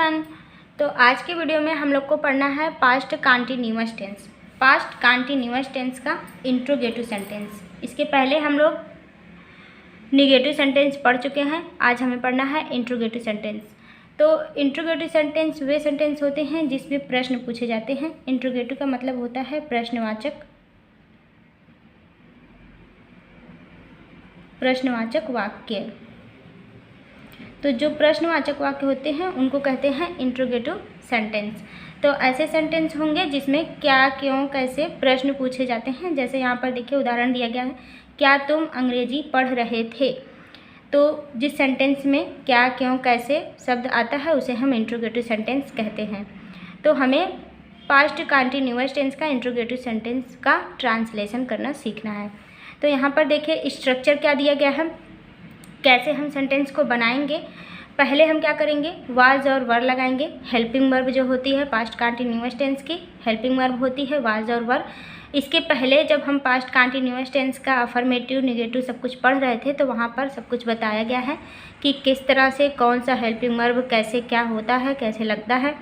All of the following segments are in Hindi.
एवरीवन। तो आज के वीडियो में हम लोग को पढ़ना है past continuous tense. Past continuous tense का इंट्रोगेटिव सेंटेंस। इसके पहले हम लोग निगेटिव सेंटेंस पढ़ चुके हैं। आज हमें पढ़ना है इंट्रोगेटिव सेंटेंस। तो इंट्रोगेटिव सेंटेंस वे सेंटेंस होते हैं जिसमें प्रश्न पूछे जाते हैं। इंट्रोगेटिव का मतलब होता है प्रश्नवाचक वाक्य। तो जो प्रश्नवाचक वाक्य होते हैं उनको कहते हैं इंट्रोगेटिव सेंटेंस। तो ऐसे सेंटेंस होंगे जिसमें क्या, क्यों, कैसे प्रश्न पूछे जाते हैं। जैसे यहाँ पर देखिए उदाहरण दिया गया है, क्या तुम अंग्रेजी पढ़ रहे थे। तो जिस सेंटेंस में क्या, क्यों, कैसे शब्द आता है उसे हम इंट्रोगेटिव सेंटेंस कहते हैं। तो हमें पास्ट कंटीन्यूअस टेंस का इंट्रोगेटिव सेंटेंस का ट्रांसलेशन करना सीखना है। तो यहाँ पर देखिए स्ट्रक्चर क्या दिया गया है, कैसे हम सेंटेंस को बनाएंगे। पहले हम क्या करेंगे, वाज और वर लगाएंगे। हेल्पिंग वर्ब जो होती है पास्ट कंटीन्यूअस टेंस की हेल्पिंग वर्ब होती है वाज और वर। इसके पहले जब हम पास्ट कंटीन्यूअस टेंस का अफर्मेटिव, नेगेटिव सब कुछ पढ़ रहे थे तो वहाँ पर सब कुछ बताया गया है कि किस तरह से कौन सा हेल्पिंग वर्ब कैसे क्या होता है, कैसे लगता है,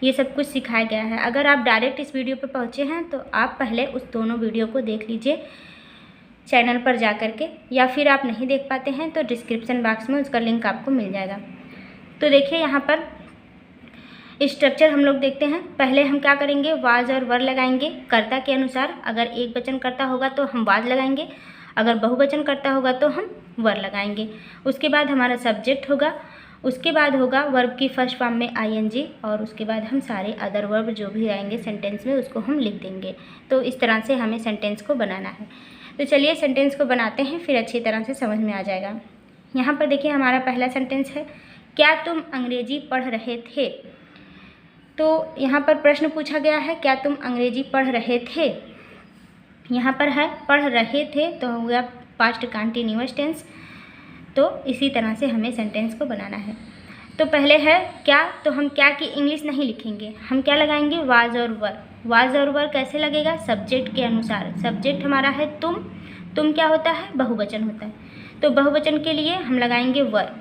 ये सब कुछ सिखाया गया है। अगर आप डायरेक्ट इस वीडियो पर पहुँचे हैं तो आप पहले उस दोनों वीडियो को देख लीजिए चैनल पर जा कर के, या फिर आप नहीं देख पाते हैं तो डिस्क्रिप्शन बॉक्स में उसका लिंक आपको मिल जाएगा। तो देखिए यहाँ पर स्ट्रक्चर हम लोग देखते हैं। पहले हम क्या करेंगे, वाज और वर लगाएंगे कर्ता के अनुसार। अगर एक वचन कर्ता होगा तो हम वाज लगाएंगे, अगर बहुवचन कर्ता होगा तो हम वर लगाएंगे। उसके बाद हमारा सब्जेक्ट होगा, उसके बाद होगा वर्ब की फर्स्ट फॉर्म में आईएनजी, और उसके बाद हम सारे अदर वर्ब जो भी आएंगे सेंटेंस में उसको हम लिख देंगे। तो इस तरह से हमें सेंटेंस को बनाना है। तो चलिए सेंटेंस को बनाते हैं, फिर अच्छी तरह से समझ में आ जाएगा। यहाँ पर देखिए हमारा पहला सेंटेंस है, क्या तुम अंग्रेजी पढ़ रहे थे। तो यहाँ पर प्रश्न पूछा गया है, क्या तुम अंग्रेजी पढ़ रहे थे। यहाँ पर है पढ़ रहे थे तो हो गया पास्ट कंटीन्यूअस टेंस। तो इसी तरह से हमें सेंटेंस को बनाना है। तो पहले है क्या, तो हम क्या की इंग्लिश नहीं लिखेंगे, हम क्या लगाएंगे, वाज और वर। वाज और वर कैसे लगेगा, सब्जेक्ट के अनुसार। सब्जेक्ट हमारा है तुम क्या होता है, बहुवचन होता है। तो बहुवचन के लिए हम लगाएंगे वर।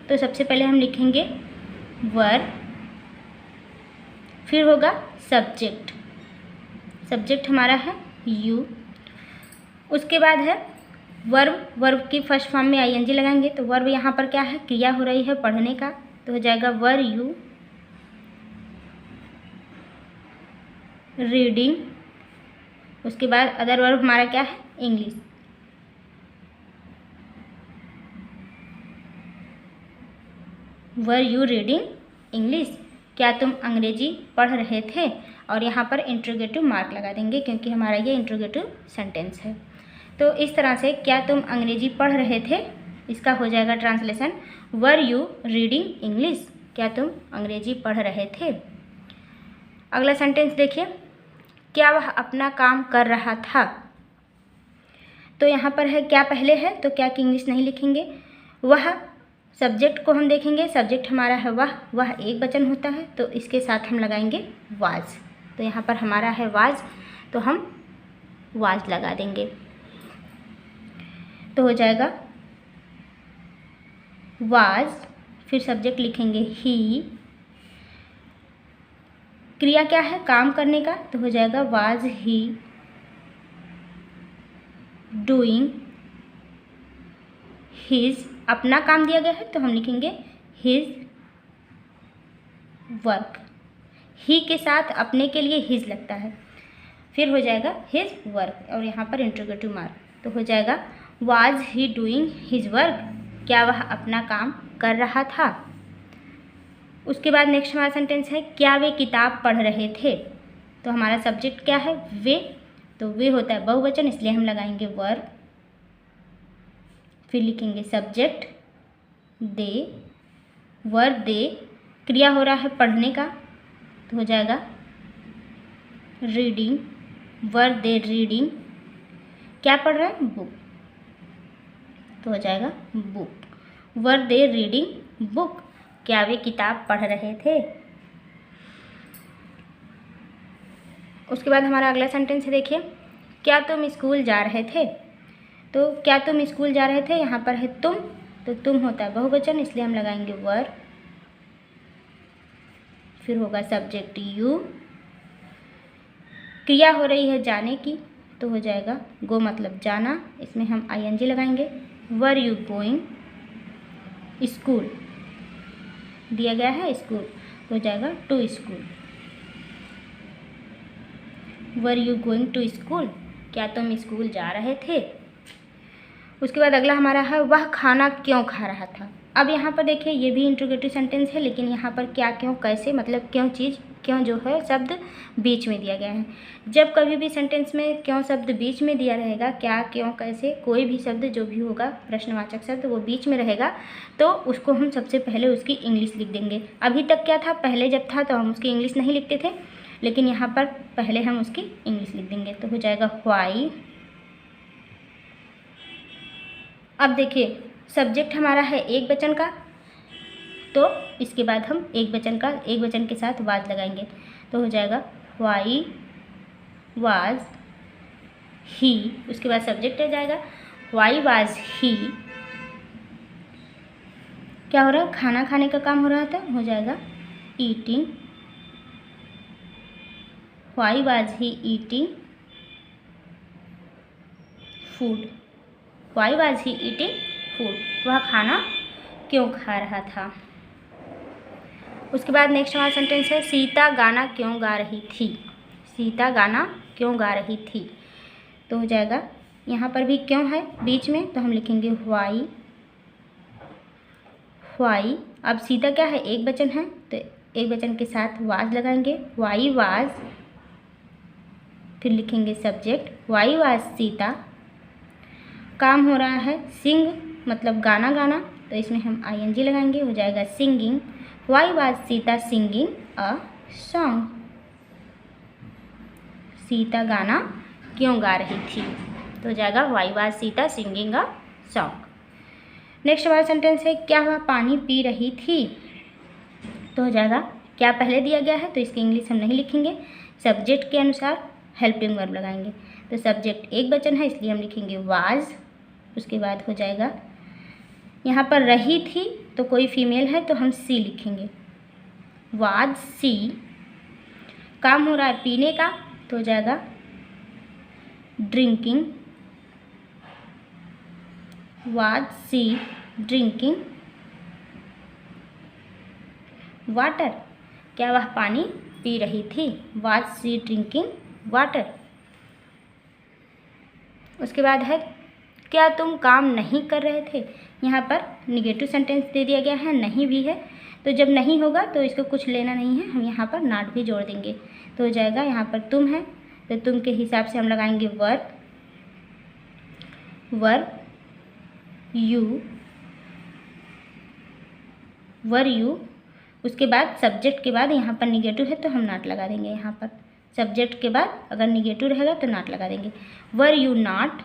तो सबसे पहले हम लिखेंगे वर, फिर होगा सब्जेक्ट। सब्जेक्ट हमारा है यू। उसके बाद है वर्ब। वर्ब की फर्स्ट फॉर्म में आईएनजी लगाएंगे। तो वर्ब यहाँ पर क्या है, क्रिया हो रही है पढ़ने का, तो हो जाएगा वर यू रीडिंग। उसके बाद अदर वर्ब हमारा क्या है, English. Were you reading English, क्या तुम अंग्रेजी पढ़ रहे थे। और यहाँ पर इंट्रोगेटिव मार्क लगा देंगे क्योंकि हमारा ये इंट्रोगेटिव सेंटेंस है। तो इस तरह से क्या तुम अंग्रेजी पढ़ रहे थे, इसका हो जाएगा translation were you reading English, क्या तुम अंग्रेजी पढ़ रहे थे। अगला सेंटेंस देखिए, क्या वह अपना काम कर रहा था। तो यहाँ पर है क्या पहले है तो क्या की इंग्लिश नहीं लिखेंगे। वह सब्जेक्ट को हम देखेंगे, सब्जेक्ट हमारा है वह एक वचन होता है तो इसके साथ हम लगाएंगे वाज। तो यहाँ पर हमारा है वाज तो हम वाज लगा देंगे। तो हो जाएगा वाज, फिर सब्जेक्ट लिखेंगे ही। क्रिया क्या है, काम करने का, तो हो जाएगा वाज ही डूइंग हिज। अपना काम दिया गया है तो हम लिखेंगे हिज वर्क। ही के साथ अपने के लिए हिज लगता है, फिर हो जाएगा हिज वर्क और यहाँ पर इंट्रोगेटिव मार्क। तो हो जाएगा was he doing his work, क्या वह अपना काम कर रहा था। उसके बाद नेक्स्ट हमारा सेंटेंस है, क्या वे किताब पढ़ रहे थे। तो हमारा सब्जेक्ट क्या है, वे। तो वे होता है बहुवचन इसलिए हम लगाएंगे वर, फिर लिखेंगे सब्जेक्ट दे, वर दे। क्रिया हो रहा है पढ़ने का तो हो जाएगा रीडिंग, वर दे रीडिंग। क्या पढ़ रहा है, बुक, तो हो जाएगा बुक, वर दे रीडिंग बुक, क्या वे किताब पढ़ रहे थे। उसके बाद हमारा अगला सेंटेंस है देखिए, क्या तुम स्कूल जा रहे थे। तो क्या तुम स्कूल जा रहे थे, यहाँ पर है तुम, तो तुम होता है बहुवचन इसलिए हम लगाएंगे वर, फिर होगा सब्जेक्ट यू, क्रिया हो रही है जाने की तो हो जाएगा गो मतलब जाना, इसमें हम ing लगाएंगे। वर यू गोइंग, स्कूल दिया गया है स्कूल, हो जाएगा to school. Were you going to school, क्या तुम स्कूल जा रहे थे। उसके बाद अगला हमारा है वह खाना क्यों खा रहा था। अब यहाँ पर देखिए ये भी इंट्रोगेटिव सेंटेंस है, लेकिन यहाँ पर क्या क्यों कैसे मतलब क्यों चीज़ क्यों जो है शब्द बीच में दिया गया है। जब कभी भी सेंटेंस में क्यों शब्द बीच में दिया रहेगा, क्या क्यों कैसे कोई भी शब्द जो भी होगा प्रश्नवाचक शब्द वो बीच में रहेगा, तो उसको हम सबसे पहले उसकी इंग्लिश लिख देंगे। अभी तक क्या था, पहले जब था तो हम उसकी इंग्लिश नहीं लिखते थे, लेकिन यहाँ पर पहले हम उसकी इंग्लिश लिख देंगे तो हो जाएगा व्हाई। अब देखिए सब्जेक्ट हमारा है एक वचन का, तो इसके बाद हम एक वचन के साथ वाज लगाएंगे तो हो जाएगा व्हाई वाज ही। उसके बाद सब्जेक्ट आ जाएगा व्हाई वाज ही, क्या हो रहा है खाना खाने का काम हो रहा था, हो जाएगा eating. Why was he eating food, why was he eating food, वह खाना क्यों खा रहा था। उसके बाद नेक्स्ट हमारा सेंटेंस है सीता गाना क्यों गा रही थी। सीता गाना क्यों गा रही थी तो हो जाएगा यहाँ पर भी क्यों है बीच में, तो हम लिखेंगे व्हाई। व्हाई, अब सीता क्या है एक वचन है तो एक वचन के साथ वाज लगाएंगे, व्हाई वाज, फिर लिखेंगे सब्जेक्ट व्हाई वाज सीता। काम हो रहा है सिंग मतलब गाना गाना, तो इसमें हम ing लगाएंगे, हो जाएगा singing. Why was Sita singing a song, Sita गाना क्यों गा रही थी तो हो जाएगा why was Sita singing a song. Next हमारा सेंटेंस है क्या वह पानी पी रही थी तो हो जाएगा क्या पहले दिया गया है तो इसकी इंग्लिश हम नहीं लिखेंगे, सब्जेक्ट के अनुसार हेल्पिंग वर्ब लगाएंगे। तो सब्जेक्ट एक वचन है इसलिए हम लिखेंगे वाज। उसके बाद हो जाएगा यहाँ पर रही थी तो कोई फीमेल है तो हम सी लिखेंगे, वाज सी। काम हो रहा है पीने का तो हो जाएगा drinking, was she drinking water, क्या वह पानी पी रही थी, वाज सी ड्रिंकिंग वाटर। उसके बाद है क्या तुम काम नहीं कर रहे थे। यहाँ पर निगेटिव सेंटेंस दे दिया गया है, नहीं भी है, तो जब नहीं होगा तो इसको कुछ लेना नहीं है, हम यहाँ पर नॉट भी जोड़ देंगे तो हो जाएगा यहाँ पर तुम है तो तुम के हिसाब से हम लगाएंगे वर, वर यू। उसके बाद सब्जेक्ट के बाद यहाँ पर निगेटिव है तो हम नॉट लगा देंगे, यहाँ पर सब्जेक्ट के बाद अगर निगेटिव रहेगा तो नॉट लगा देंगे। वर यू नॉट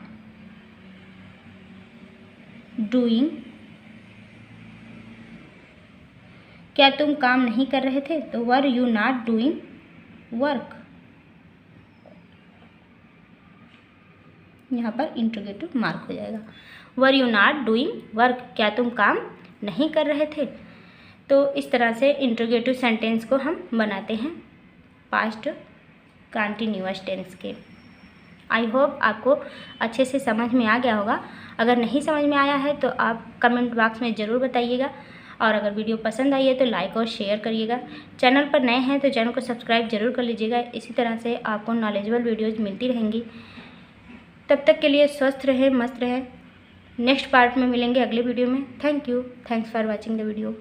डूइंग, क्या तुम काम नहीं कर रहे थे तो were you not doing work. यहाँ पर इंट्रोगेटिव मार्क हो जाएगा, were you not doing work, क्या तुम काम नहीं कर रहे थे। तो इस तरह से इंट्रोगेटिव सेंटेंस को हम बनाते हैं पास्ट कंटिन्यूअस टेंस के। आई होप आपको अच्छे से समझ में आ गया होगा। अगर नहीं समझ में आया है तो आप कमेंट बॉक्स में ज़रूर बताइएगा, और अगर वीडियो पसंद आई है तो लाइक और शेयर करिएगा। चैनल पर नए हैं तो चैनल को सब्सक्राइब जरूर कर लीजिएगा, इसी तरह से आपको नॉलेजेबल वीडियोज़ मिलती रहेंगी। तब तक के लिए स्वस्थ रहें, मस्त रहें। नेक्स्ट पार्ट में मिलेंगे अगले वीडियो में। Thank you, thanks for watching the video.